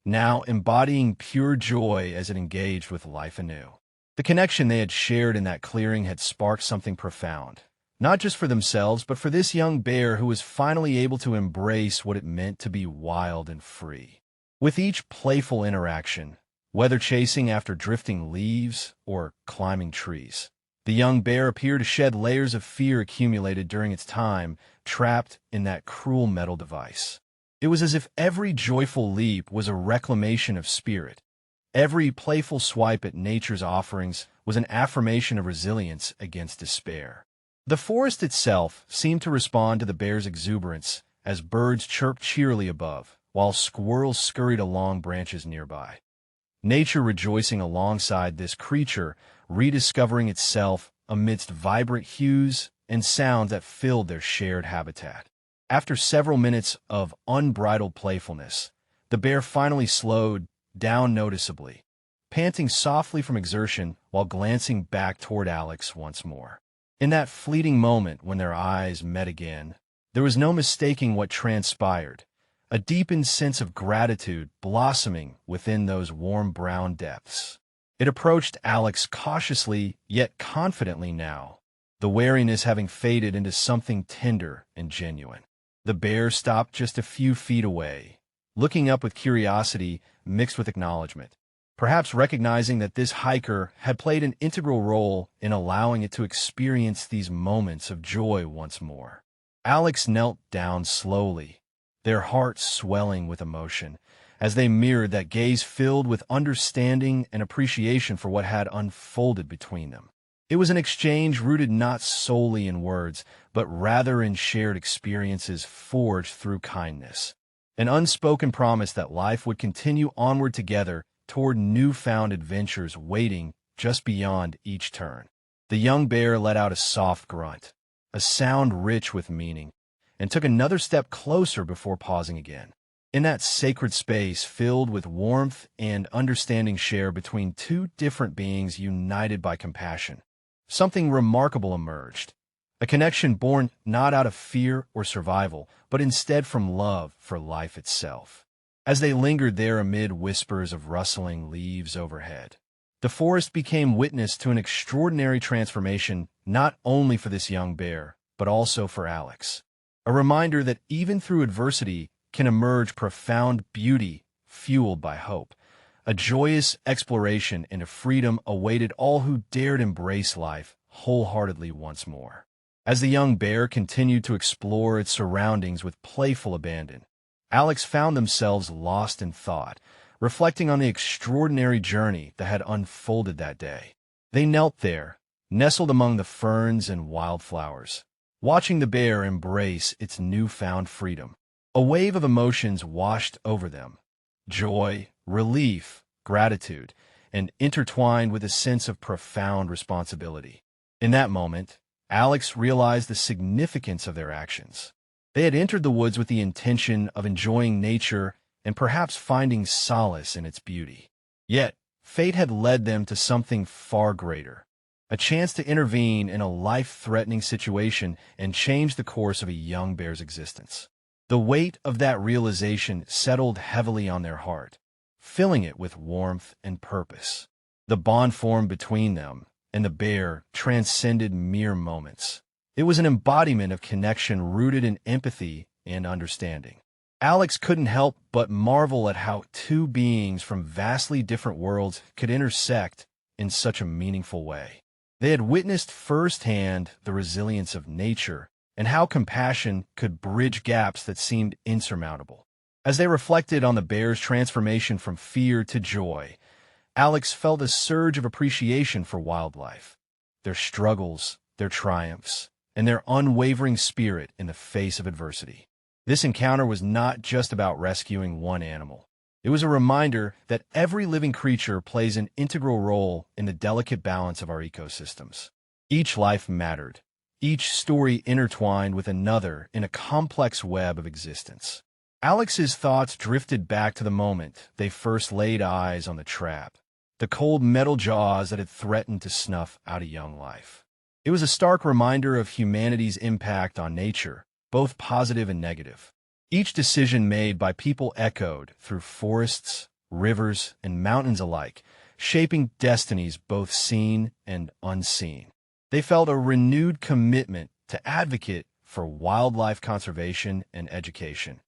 now embodying pure joy as it engaged with life anew. The connection they had shared in that clearing had sparked something profound, not just for themselves, but for this young bear who was finally able to embrace what it meant to be wild and free. With each playful interaction, whether chasing after drifting leaves or climbing trees, the young bear appeared to shed layers of fear accumulated during its time trapped in that cruel metal device. It was as if every joyful leap was a reclamation of spirit. Every playful swipe at nature's offerings was an affirmation of resilience against despair. The forest itself seemed to respond to the bear's exuberance as birds chirped cheerily above, while squirrels scurried along branches nearby. Nature rejoicing alongside this creature, rediscovering itself amidst vibrant hues and sounds that filled their shared habitat. After several minutes of unbridled playfulness, the bear finally slowed down noticeably, panting softly from exertion while glancing back toward Alex once more. In that fleeting moment when their eyes met again, there was no mistaking what transpired, a deepened sense of gratitude blossoming within those warm brown depths. It approached Alex cautiously yet confidently now, the wariness having faded into something tender and genuine. The bear stopped just a few feet away, looking up with curiosity mixed with acknowledgement, perhaps recognizing that this hiker had played an integral role in allowing it to experience these moments of joy once more. Alex knelt down slowly, their hearts swelling with emotion, as they mirrored that gaze filled with understanding and appreciation for what had unfolded between them. It was an exchange rooted not solely in words, but rather in shared experiences forged through kindness. An unspoken promise that life would continue onward together toward newfound adventures waiting just beyond each turn. The young bear let out a soft grunt, a sound rich with meaning, and took another step closer before pausing again. In that sacred space filled with warmth and understanding shared between two different beings united by compassion, something remarkable emerged, a connection born not out of fear or survival, but instead from love for life itself. As they lingered there amid whispers of rustling leaves overhead, the forest became witness to an extraordinary transformation not only for this young bear, but also for Alex. A reminder that even through adversity can emerge profound beauty fueled by hope. A joyous exploration into freedom awaited all who dared embrace life wholeheartedly once more. As the young bear continued to explore its surroundings with playful abandon, Alex found themselves lost in thought, reflecting on the extraordinary journey that had unfolded that day. They knelt there, nestled among the ferns and wildflowers, watching the bear embrace its newfound freedom. A wave of emotions washed over them: joy, relief, gratitude, and intertwined with a sense of profound responsibility. In that moment, Alex realized the significance of their actions. They had entered the woods with the intention of enjoying nature and perhaps finding solace in its beauty. Yet, fate had led them to something far greater, a chance to intervene in a life-threatening situation and change the course of a young bear's existence. The weight of that realization settled heavily on their heart, filling it with warmth and purpose. The bond formed between them and the bear transcended mere moments. It was an embodiment of connection rooted in empathy and understanding. Alex couldn't help but marvel at how two beings from vastly different worlds could intersect in such a meaningful way. They had witnessed firsthand the resilience of nature and how compassion could bridge gaps that seemed insurmountable. As they reflected on the bear's transformation from fear to joy, Alex felt a surge of appreciation for wildlife, their struggles, their triumphs, and their unwavering spirit in the face of adversity. This encounter was not just about rescuing one animal. It was a reminder that every living creature plays an integral role in the delicate balance of our ecosystems. Each life mattered, each story intertwined with another in a complex web of existence. Alex's thoughts drifted back to the moment they first laid eyes on the trap, the cold metal jaws that had threatened to snuff out a young life. It was a stark reminder of humanity's impact on nature, both positive and negative. Each decision made by people echoed through forests, rivers, and mountains alike, shaping destinies both seen and unseen. They felt a renewed commitment to advocate for wildlife conservation and education,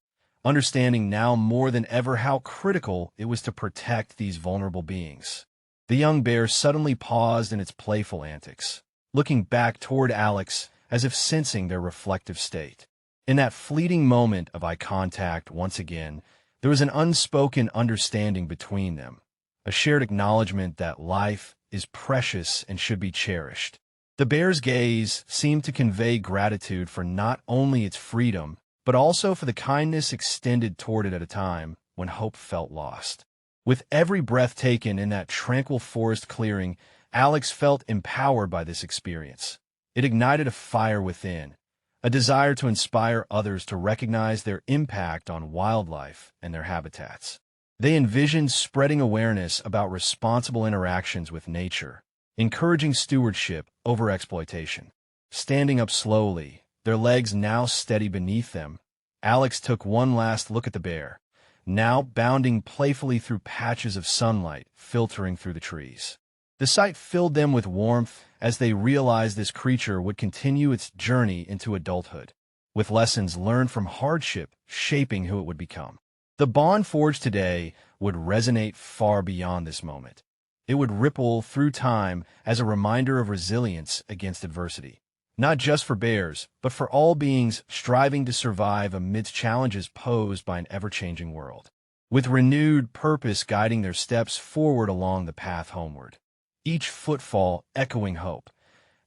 understanding now more than ever how critical it was to protect these vulnerable beings. The young bear suddenly paused in its playful antics, looking back toward Alex as if sensing their reflective state. In that fleeting moment of eye contact once again, there was an unspoken understanding between them, a shared acknowledgement that life is precious and should be cherished. The bear's gaze seemed to convey gratitude for not only its freedom, but also for the kindness extended toward it at a time when hope felt lost. With every breath taken in that tranquil forest clearing, Alex felt empowered by this experience, It ignited a fire within, a desire to inspire others to recognize their impact on wildlife and their habitats. They envisioned spreading awareness about responsible interactions with nature, encouraging stewardship over exploitation. Standing up slowly, their legs now steady beneath them, Alex took one last look at the bear, now bounding playfully through patches of sunlight filtering through the trees. The sight filled them with warmth as they realized this creature would continue its journey into adulthood, with lessons learned from hardship shaping who it would become. The bond forged today would resonate far beyond this moment. It would ripple through time as a reminder of resilience against adversity, not just for bears, but for all beings striving to survive amidst challenges posed by an ever-changing world. With renewed purpose guiding their steps forward along the path homeward, each footfall echoing hope,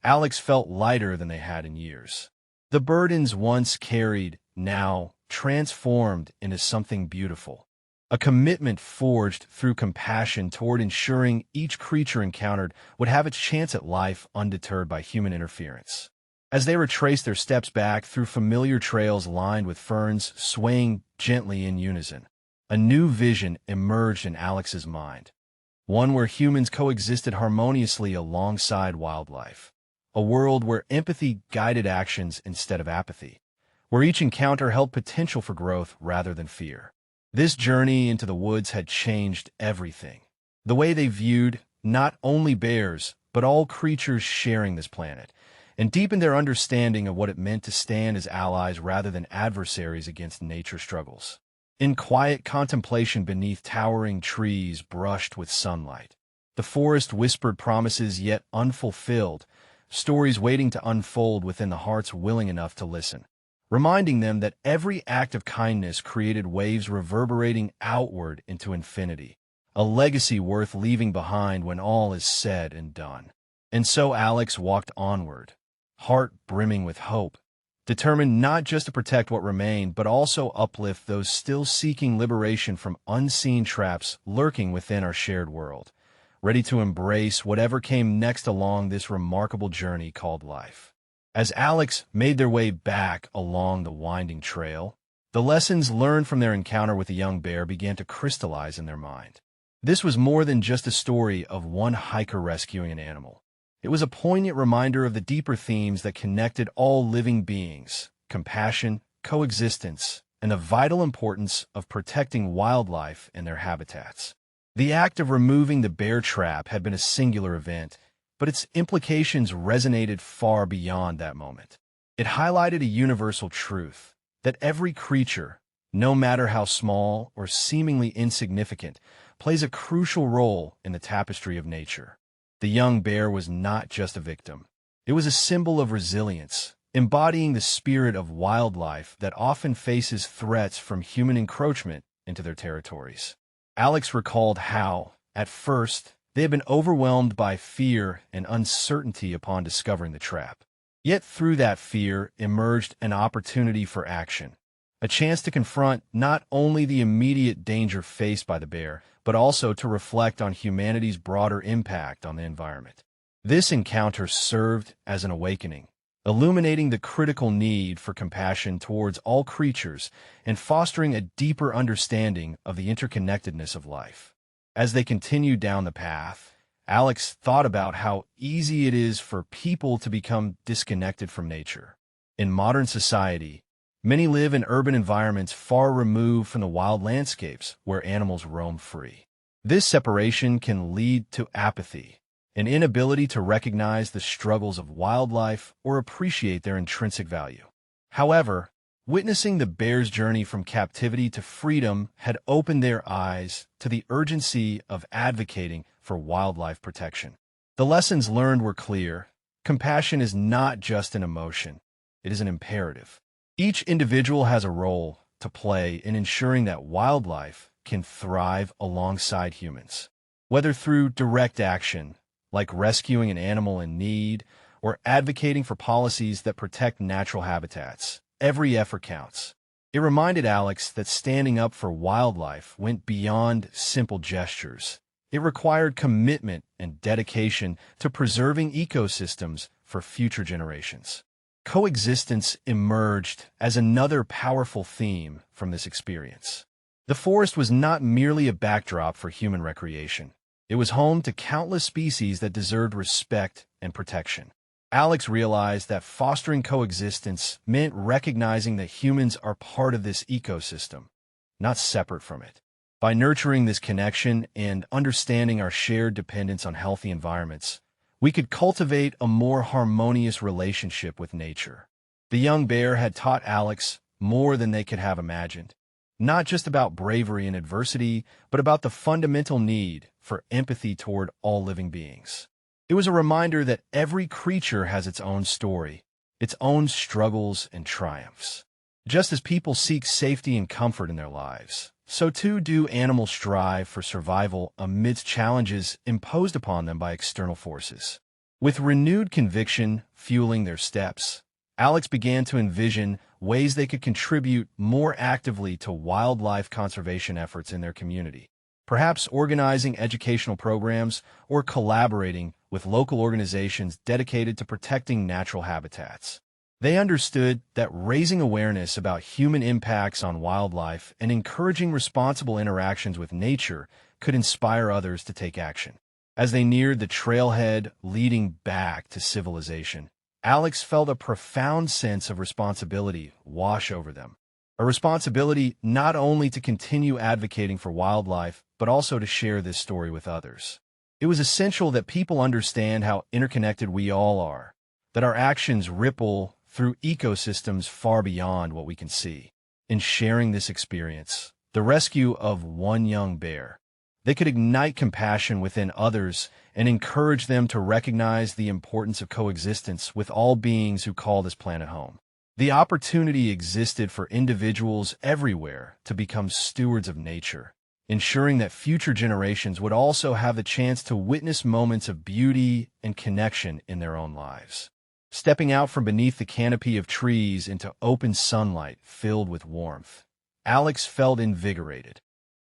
Alex felt lighter than they had in years. The burdens once carried, now transformed into something beautiful. A commitment forged through compassion toward ensuring each creature encountered would have its chance at life undeterred by human interference. As they retraced their steps back through familiar trails lined with ferns swaying gently in unison, a new vision emerged in Alex's mind. One where humans coexisted harmoniously alongside wildlife. A world where empathy guided actions instead of apathy. Where each encounter held potential for growth rather than fear. This journey into the woods had changed everything. The way they viewed not only bears, but all creatures sharing this planet, and deepened their understanding of what it meant to stand as allies rather than adversaries against nature struggles. In quiet contemplation beneath towering trees brushed with sunlight, the forest whispered promises yet unfulfilled, stories waiting to unfold within the hearts willing enough to listen, reminding them that every act of kindness created waves reverberating outward into infinity, a legacy worth leaving behind when all is said and done. And so Alex walked onward, heart brimming with hope, determined not just to protect what remained, but also uplift those still seeking liberation from unseen traps lurking within our shared world, ready to embrace whatever came next along this remarkable journey called life. As Alex made their way back along the winding trail, the lessons learned from their encounter with the young bear began to crystallize in their mind. This was more than just a story of one hiker rescuing an animal. It was a poignant reminder of the deeper themes that connected all living beings: compassion, coexistence, and the vital importance of protecting wildlife and their habitats. The act of removing the bear trap had been a singular event, but its implications resonated far beyond that moment. It highlighted a universal truth, that every creature, no matter how small or seemingly insignificant, plays a crucial role in the tapestry of nature. The young bear was not just a victim. It was a symbol of resilience, embodying the spirit of wildlife that often faces threats from human encroachment into their territories. Alex recalled how, at first, they had been overwhelmed by fear and uncertainty upon discovering the trap. Yet through that fear emerged an opportunity for action, a chance to confront not only the immediate danger faced by the bear, but also to reflect on humanity's broader impact on the environment. This encounter served as an awakening, illuminating the critical need for compassion towards all creatures and fostering a deeper understanding of the interconnectedness of life. As they continued down the path, Alex thought about how easy it is for people to become disconnected from nature. In modern society, many live in urban environments far removed from the wild landscapes where animals roam free. This separation can lead to apathy, an inability to recognize the struggles of wildlife or appreciate their intrinsic value. However, witnessing the bear's journey from captivity to freedom had opened their eyes to the urgency of advocating for wildlife protection. The lessons learned were clear. Compassion is not just an emotion, it is an imperative. Each individual has a role to play in ensuring that wildlife can thrive alongside humans. Whether through direct action, like rescuing an animal in need, or advocating for policies that protect natural habitats, every effort counts. It reminded Alex that standing up for wildlife went beyond simple gestures. It required commitment and dedication to preserving ecosystems for future generations. Coexistence emerged as another powerful theme from this experience. The forest was not merely a backdrop for human recreation. It was home to countless species that deserved respect and protection. Alex realized that fostering coexistence meant recognizing that humans are part of this ecosystem, not separate from it. By nurturing this connection and understanding our shared dependence on healthy environments, we could cultivate a more harmonious relationship with nature. The young bear had taught Alex more than they could have imagined, not just about bravery in adversity, but about the fundamental need for empathy toward all living beings. It was a reminder that every creature has its own story, its own struggles and triumphs. Just as people seek safety and comfort in their lives, so too do animals strive for survival amidst challenges imposed upon them by external forces. With renewed conviction fueling their steps, Alex began to envision ways they could contribute more actively to wildlife conservation efforts in their community, perhaps organizing educational programs or collaborating with local organizations dedicated to protecting natural habitats. They understood that raising awareness about human impacts on wildlife and encouraging responsible interactions with nature could inspire others to take action. As they neared the trailhead leading back to civilization, Alex felt a profound sense of responsibility wash over them. A responsibility not only to continue advocating for wildlife, but also to share this story with others. It was essential that people understand how interconnected we all are, that our actions ripple through ecosystems far beyond what we can see. In sharing this experience, the rescue of one young bear, they could ignite compassion within others and encourage them to recognize the importance of coexistence with all beings who call this planet home. The opportunity existed for individuals everywhere to become stewards of nature, ensuring that future generations would also have the chance to witness moments of beauty and connection in their own lives. Stepping out from beneath the canopy of trees into open sunlight filled with warmth, Alex felt invigorated,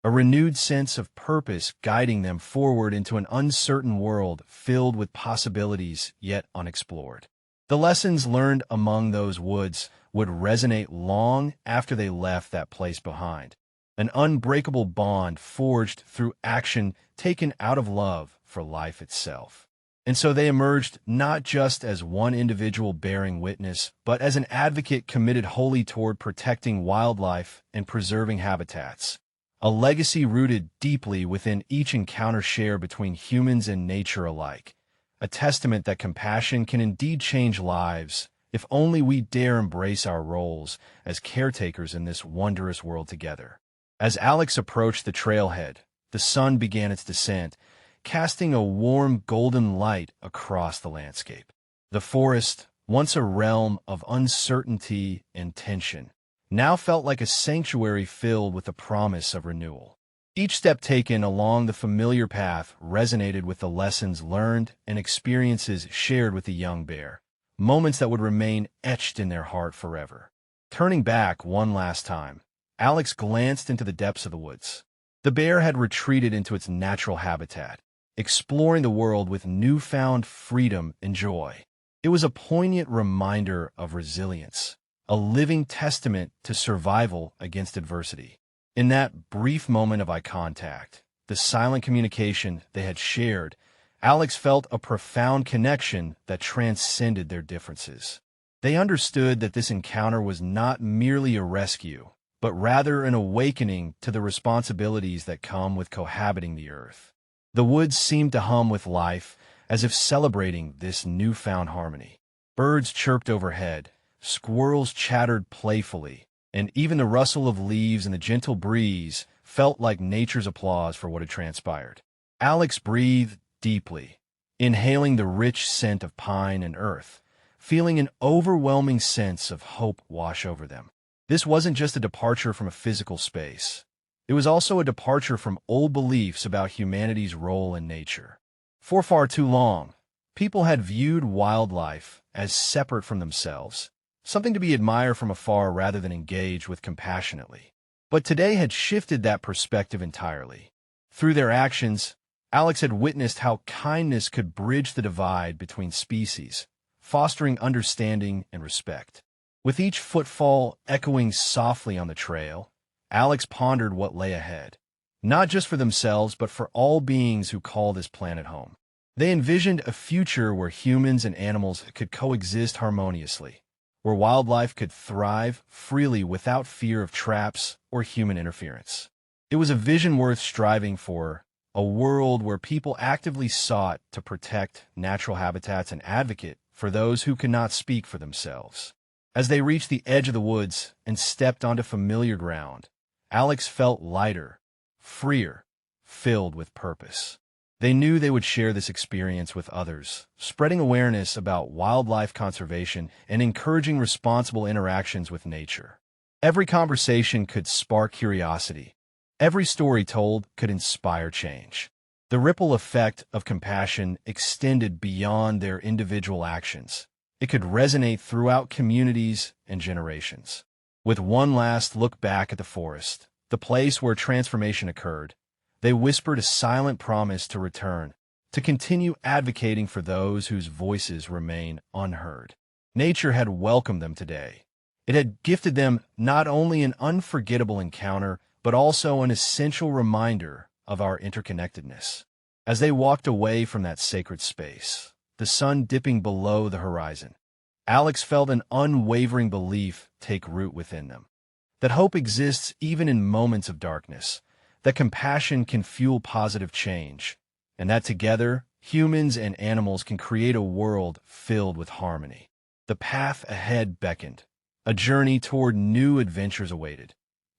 a renewed sense of purpose guiding them forward into an uncertain world filled with possibilities yet unexplored. The lessons learned among those woods would resonate long after they left that place behind, an unbreakable bond forged through action taken out of love for life itself. And so they emerged not just as one individual bearing witness, but as an advocate committed wholly toward protecting wildlife and preserving habitats, a legacy rooted deeply within each encounter shared between humans and nature alike, a testament that compassion can indeed change lives if only we dare embrace our roles as caretakers in this wondrous world together. As Alex approached the trailhead, the sun began its descent, casting a warm golden light across the landscape. The forest, once a realm of uncertainty and tension, now felt like a sanctuary filled with the promise of renewal. Each step taken along the familiar path resonated with the lessons learned and experiences shared with the young bear, moments that would remain etched in their heart forever. Turning back one last time, Alex glanced into the depths of the woods. The bear had retreated into its natural habitat, exploring the world with newfound freedom and joy. It was a poignant reminder of resilience, a living testament to survival against adversity. In that brief moment of eye contact, the silent communication they had shared, Alex felt a profound connection that transcended their differences. They understood that this encounter was not merely a rescue, but rather an awakening to the responsibilities that come with cohabiting the earth. The woods seemed to hum with life, as if celebrating this newfound harmony. Birds chirped overhead, squirrels chattered playfully, and even the rustle of leaves in the gentle breeze felt like nature's applause for what had transpired. Alex breathed deeply, inhaling the rich scent of pine and earth, feeling an overwhelming sense of hope wash over them. This wasn't just a departure from a physical space. It was also a departure from old beliefs about humanity's role in nature. For far too long, people had viewed wildlife as separate from themselves, something to be admired from afar rather than engaged with compassionately. But today had shifted that perspective entirely. Through their actions, Alex had witnessed how kindness could bridge the divide between species, fostering understanding and respect. With each footfall echoing softly on the trail, Alex pondered what lay ahead, not just for themselves but for all beings who call this planet home. They envisioned a future where humans and animals could coexist harmoniously, where wildlife could thrive freely without fear of traps or human interference. It was a vision worth striving for, a world where people actively sought to protect natural habitats and advocate for those who could not speak for themselves. As they reached the edge of the woods and stepped onto familiar ground, Alex felt lighter, freer, filled with purpose. They knew they would share this experience with others, spreading awareness about wildlife conservation and encouraging responsible interactions with nature. Every conversation could spark curiosity. Every story told could inspire change. The ripple effect of compassion extended beyond their individual actions. It could resonate throughout communities and generations. With one last look back at the forest, the place where transformation occurred, they whispered a silent promise to return, to continue advocating for those whose voices remain unheard. Nature had welcomed them today. It had gifted them not only an unforgettable encounter, but also an essential reminder of our interconnectedness. As they walked away from that sacred space, the sun dipping below the horizon, Alex felt an unwavering belief take root within them. That hope exists even in moments of darkness, that compassion can fuel positive change, and that together, humans and animals can create a world filled with harmony. The path ahead beckoned. A journey toward new adventures awaited.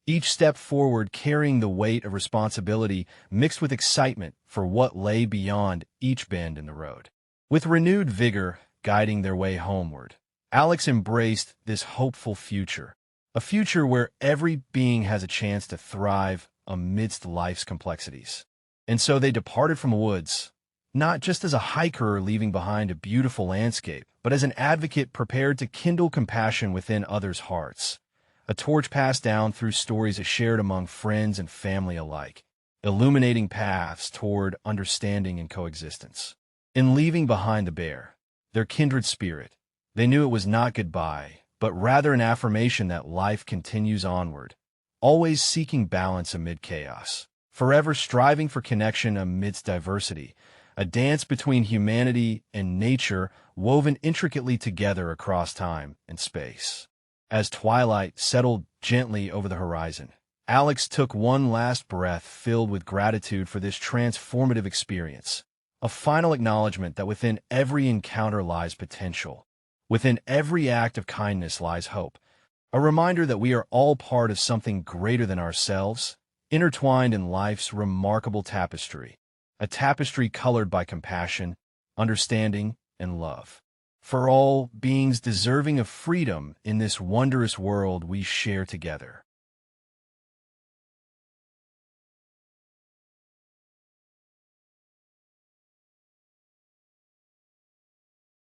Each step forward carrying the weight of responsibility mixed with excitement for what lay beyond each bend in the road. With renewed vigor guiding their way homeward, Alex embraced this hopeful future, a future where every being has a chance to thrive amidst life's complexities. And so they departed from the woods, not just as a hiker leaving behind a beautiful landscape, but as an advocate prepared to kindle compassion within others' hearts, a torch passed down through stories shared among friends and family alike, illuminating paths toward understanding and coexistence. In leaving behind the bear, their kindred spirit, they knew it was not goodbye, but rather an affirmation that life continues onward, always seeking balance amid chaos, forever striving for connection amidst diversity, a dance between humanity and nature woven intricately together across time and space. As twilight settled gently over the horizon, Alex took one last breath filled with gratitude for this transformative experience, a final acknowledgement that within every encounter lies potential, within every act of kindness lies hope, a reminder that we are all part of something greater than ourselves, intertwined in life's remarkable tapestry, a tapestry colored by compassion, understanding, and love. For all beings deserving of freedom in this wondrous world we share together.